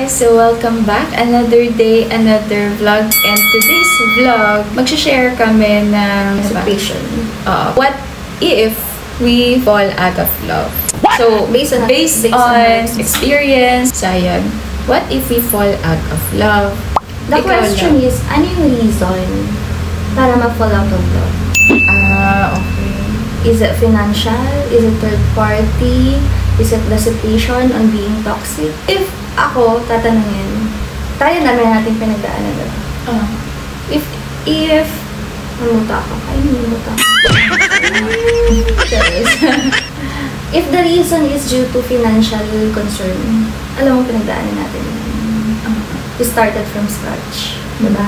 guys! So welcome back. Another day, another vlog. And today's vlog, mag-share kami ng situation. What if we fall out of love? So, based on experience, sayang, what if we fall out of love? The question is, ano yung reason para ma-fall out of love? Okay. Is it financial? Is it third party? Is it the situation on being toxic? If ako, tatanungin, tayo namin natin pinagdaanan na. If mamuta ako. If the reason is due to financial concern, alam mo pinagdaanan natin. We started from scratch. Diba?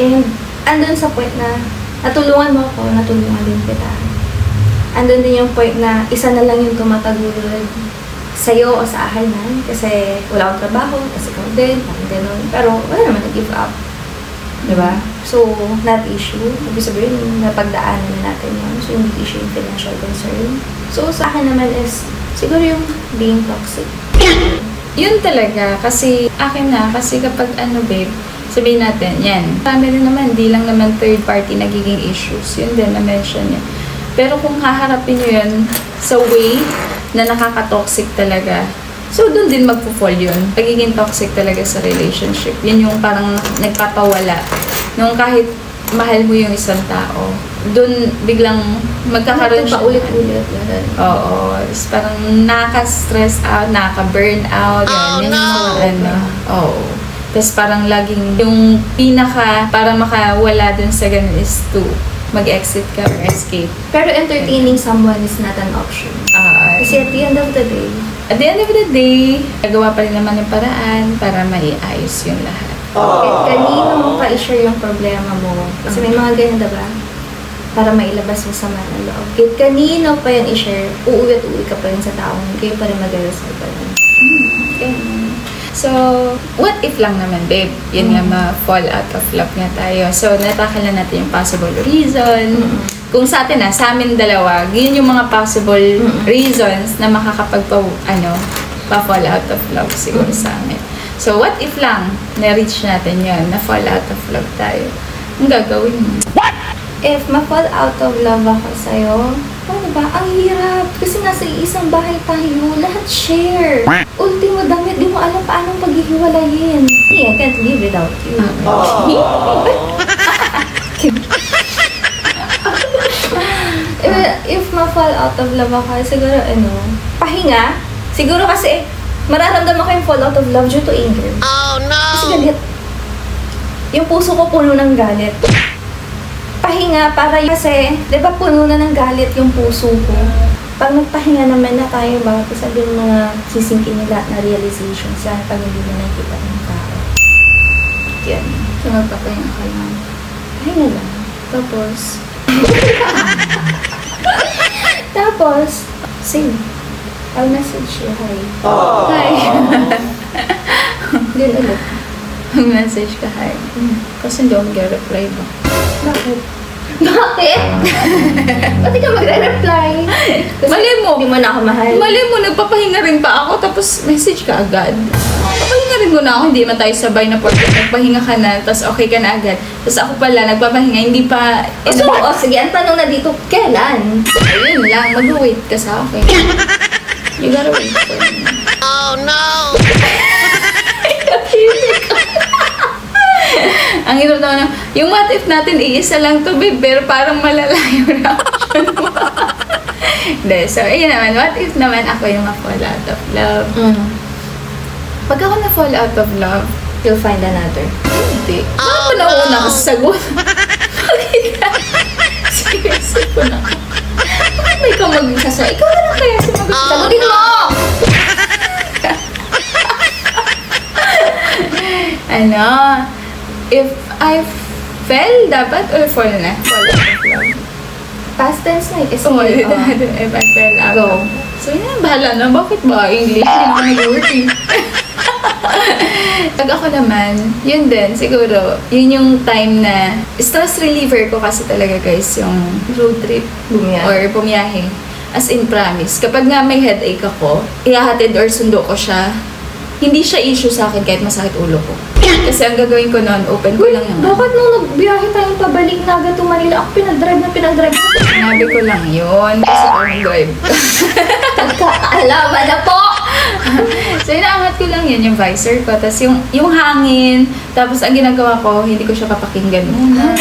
And andun sa point na natulungan mo ako, natulungan din kita. Andun din yung point na isa na lang yung tumatagulod sa'yo o sa akin na kasi wala akong trabaho, kasi ikaw din, parang ganun. Pero wala naman nag-give up. Diba? So, not issue. Ibig sabihin, napagdaanan na natin yun. So, hindi issue yung financial concern. So, sa akin naman is, siguro yung being toxic. Yun talaga. Kasi, akin na. Kasi kapag babe, sabihin natin, yan. Marami rin naman, di lang naman third party nagiging issues. Yun din, na-mention niya. Pero kung haharapin nyo yun sa way na nakaka-toxic talaga, so doon din magpo-fall yun. Pagiging toxic talaga sa relationship. Yun yung parang nagpapawala. Nung kahit mahal mo yung isang tao, doon biglang magkakaroon siya. Paulit-ulit. Oo. Parang nakaka-stress out, nakaka-burn out. Yan. Yan yung mga Oo. Tapos parang laging yung pinaka para makawala dun sa ganun is to mag-exit ka or escape. Pero entertaining someone is not an option. Kasi at the end of the day, nagawa pa rin naman ng paraan para maiayos yung lahat. Kahit kanino mo pa i-share yung problema mo. Kasi may mga ganyan, diba? Para mailabas mo sa mga loob. Kahit kanino pa yan i-share, uuwi at uuwi ka pa rin sa taong kayo pa rin mag-resolve pa rin. Okay. So, what if lang naman, babe? Yun nga, ma-fall out of love nga tayo. So, natakal na natin yung possible reason. Kung sa atin sa amin dalawa, yun yung mga possible reasons na pa-fall out of love siguro sa amin. So, what if lang na-reach natin yun, na-fall out of love tayo? Ang gagawin mo? What? If ma-fall out of love ako sa'yo, ano ba? Ang hirap. Kasi nasa isang bahay tayo. Lahat share. Ultimo damit, di mo alam paanong paghihiwalayin. I can't live without you. If ma-fall out of love ako, siguro pahinga. Siguro kasi, mararamdaman ko yung fall out of love due to anger. Oh no! Kasi galit. Yung puso ko puno ng galit. Pahinga para kasi, di ba puno na ng galit yung puso ko. Pag nagpahinga naman na tayo, bakit sabihin yung mga sisingkin nila na realization sa pag hindi na nakikita ng tao. Yan. So, magpapahinga ka lang. Pahinga lang. Tapos, sing. I'll message you, hi. Hi. Then ulit. Message ka, hi. Kasi hindi ako mag-reply ba? Bakit? Ba't ka magre-reply? Mali mo. Hindi mo na ako mahal. Mali mo, nagpapahinga rin pa ako, tapos message ka agad. Papahinga rin mo na ako, hindi man tayo sabay na porket nagpahinga ka na, tapos okay ka na agad. Tapos ako pala, nagpapahinga, hindi pa... sige, ang tanong na dito, kailan? Ayun lang, mag-wait ka sa akin. You gotta wait for me. Oh no! Ang hirap naman yung what if natin iisa lang to, babe, pero parang malala yung reaction mo. Hindi, so, ayun naman, what if naman ako yung ma-fall out of love? Pag ako na-fall out of love, you'll find another. Hindi. Bakit pa nauna ka sa sagot? Bakit ka? Seriously po na. Bakit may ka mag-sasa? Ikaw na lang kaya sumagot. Sagutin mo! If I fell, dapat or fall na? Fall out of love. Past tense na kasi. If I fell out of love. So, yun, bahala na. Bakit ba? English, hindi naman nag-working. Pag ako naman, yun din, siguro, yun yung time na stress reliever ko kasi talaga, guys, yung road trip or bumiyahe. As in, promise. Kapag nga may headache ako, ihahatid or sundo ko siya hindi siya issue sa akin kahit masakit ulo ko. Kasi ang gagawin ko noon, open ko lang yung... Bakit nung nagbiyahe tayong pabalik na agad to Manila, ako pinag-drive. Sinabi ko lang yun, kasi ako nag-drive. Nagkakaalaman na po! So, inaangat ko lang yun, yung visor ko. Tapos yung hangin, tapos ang ginagawa ko, hindi ko siya papakinggan muna.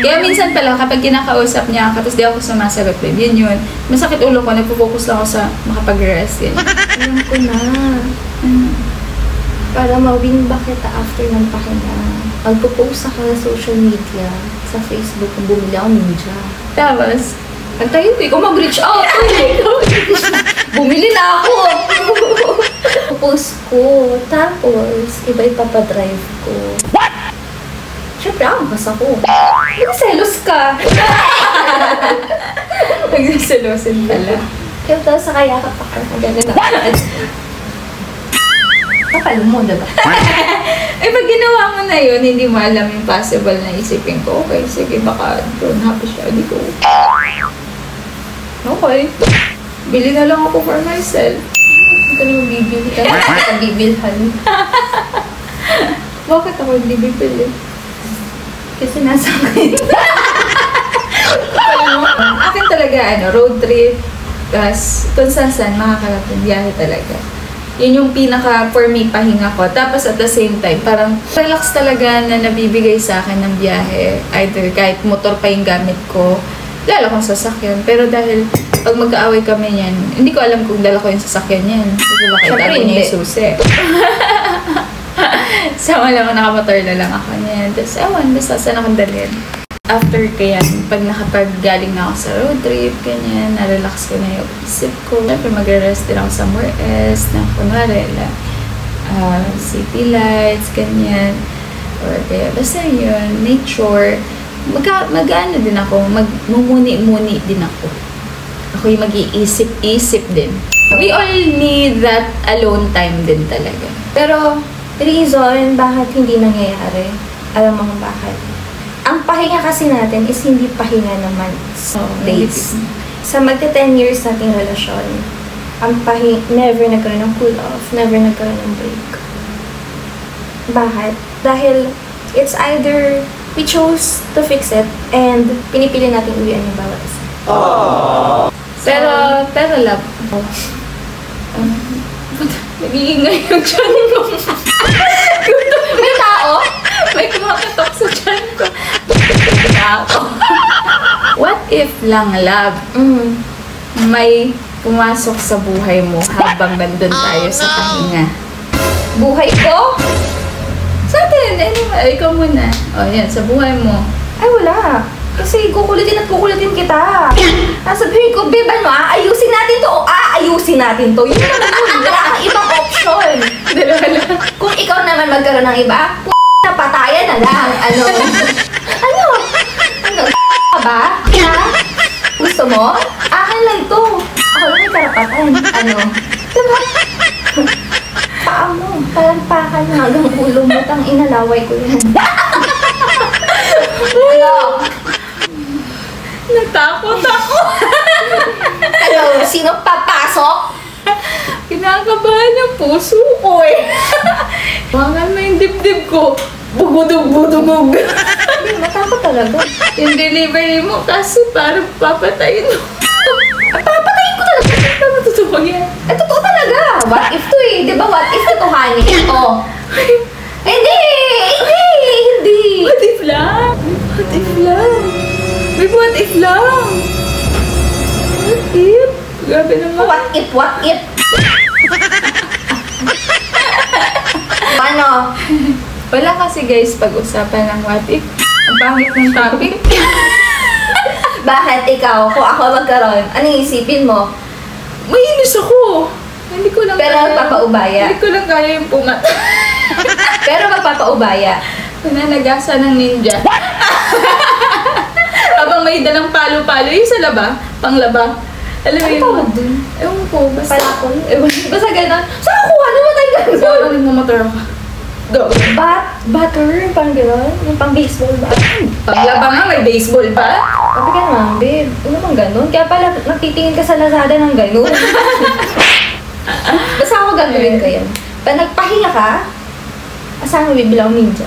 Kaya minsan pala, kapag kinakausap niya ako, tapos di ako sumasagot, babe, yun. Masakit ulo ko, nagpo-focus lang ako sa makapag-rest. Yun. Alam ko na. Para ma-win ba kita after ng pahinga? Magpo-post ako sa social media, sa Facebook, kung bumili ako ninja. Tapos, Antayin ko, ikaw mag-reach out. Bumili na ako. Post ko. Tapos, iba ipapadrive ko. What? Siyempre, angkas ako. Nagselos ka. nagsaselosin pala. Kaya tapos sa kayakap ako. Ganun na. Kapalo mo, diba? Pag ginawa mo na yun, hindi mo alam yung possible na isipin ko. Okay, sige, baka doon happy siya. Hindi ko. Okay. Bili na lang ako for myself. Ito na yung bibili. Kaya ito bibilhan. Bakit ako hindi bibili? Kasi nasa akin. Akin talaga, road trip. Tapos, kung saan makakarating biyahe talaga. Yun yung pinaka, for me, pahinga ko. Tapos at the same time, parang relax talaga na nabibigay sa akin ng biyahe. Either kahit motor pa yung gamit ko, lalo kong sasakyan. Pero dahil pag magkaaway kami niyan, hindi ko alam kung dala ko yung sasakyan niyan. Kasi baka itago niya yung susi. So, alam mo, nakamotor na lang ako niyan. Tapos, basta saan akong dalhin. After kaya, pag nakapag-galing na ako sa road trip, ganyan, na-relax ko na yung isip ko. Siyempre, mag-rest din ako somewhere else, na kunwari, city lights, ganyan. Or kaya, basta yun, nature. Mag-ano din ako, magmumuni-muni din ako. Ako yung mag-iisip-isip din. We all need that alone time din talaga. Pero, reason bakit hindi nangyayari, alam mo kung bakit? Ang pahinga kasi natin is hindi pahinga naman days. Sa magte-10 years nating relasyon, ang never nagkaroon ng cool off, never nagkaroon ng break. Bakit? Dahil it's either we chose to fix it and pinipili natin uwian yung bawat isa. Pero love. Nag-iingay yung tiyan ko. May tao? May kumakatok sa tiyan ko. What if lang, love, may pumasok sa buhay mo habang nandun tayo sa pahinga? Buhay ko? Sa atin, ikaw muna. Yan, sa buhay mo. Ay, wala. Kasi kukulitin kita. Sabihin ko, babe, aayusin natin to o aayusin natin to. Yun naman yun. Wala kang ibang option. Dalawa lang. Kung ikaw naman magkaroon ng iba, na patayan na lang. Ano? Ba? Ha? Gusto mo? Akin lang to. Ako lang may karapatan. Diba? Paa mo. Palampakan na hanggang ulo mo. Tang inalaway ko yan. Natakot ako. Sino papasok? Kinakabahan yung puso ko Wangan mo yung dibdib ko. Bugudug-budugug. Matakot talaga. Yung delivery mo kasi parang papatayin mo. Papatayin ko talaga. Ano totoo yan? Totoo talaga. What if to Diba what if totohanin? Hindi! What if lang? What if lang? What if lang? What if? Grabe naman. What if? Paano? Wala kasi guys pag-usapan ng what if. Ang pangit ng topic. Bakit ikaw? Kung ako magkaroon, ano isipin mo? Mainis ako. Hindi ko lang Pero magpapaubaya. Hindi ko lang kaya yung pumat. Pero magpapaubaya. Nananagasa ng ninja. Habang may dalang palo-palo. Yung sa laba, panglaba. Alam mo yun? Ano dun? Ewan ko, basta. Palakol? Basta gano'n. Saan kuha naman tayo gano'n? Saan nagmamotor ako? Go. Batter? Pang gano'n? Yung pang baseball ba? Panglaba nga, may baseball pa. Sabi ka naman, babe. Ano naman gano'n? Kaya pala nagtitingin ka sa Lazada ng gano'n. Basta ako gagawin ko yan. Pag nagpahinga ka, asahan mo bibilang ninja.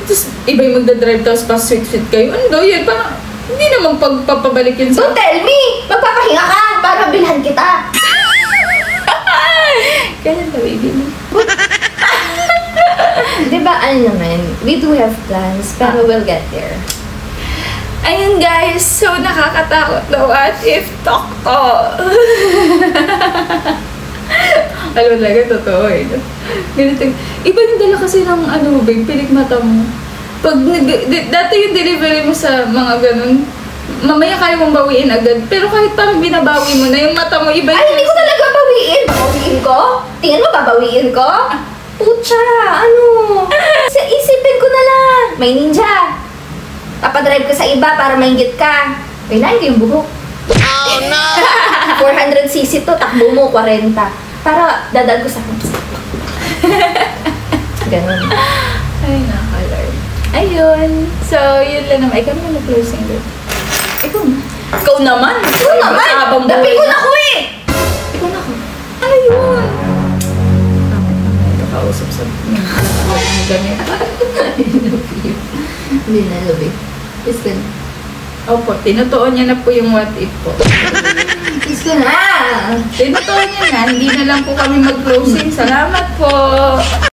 Tapos, iba yung magdadrive, tapos pa sweet-sweet kayo. Ano daw yan? Parang, hindi naman pagpapabalik yun sa... Don't tell me! Magpapahinga ka para bilhan kita! Kaya na, baby mo. Diba, ano naman, we do have plans, pero we'll get there. Ayun guys, so nakakatakot na what if talk to. Alam mo talaga, totoo eh. Ganito. Iba yung dala kasi ng ano, babe, pilik mata mo. Pag dati yung delivery mo sa mga ganun, mamaya kaya mong bawiin agad. Pero kahit parang binabawi mo na, yung mata mo iba yung... Ay, hindi ko talaga bawiin! Babawiin ko? Tingnan mo, babawiin ko? Pucha, ano? Isipin ko na lang. May ninja. Papadrive ka sa iba para maingit ka. May lain ko yung buhok. Oh no! 400cc to, takbo mo, 40. Para dadal ko sa house. Ganun. Ay, nakalard. Ayun. So, yun lang naman. Ikaw naman na-closing doon. Ikaw na. Ikaw naman! Ikaw naman! Habang Dapat buhay ko na. na ko eh! Ikaw na ko. Ayun! Ito kausap sa ganito. Hindi na, Lubi. Kiss ko na. Opo, tinutuon niya na po yung what if po. Kiss ko na! Tinutuon niya na. Hindi na lang po kami mag-closing. Salamat po!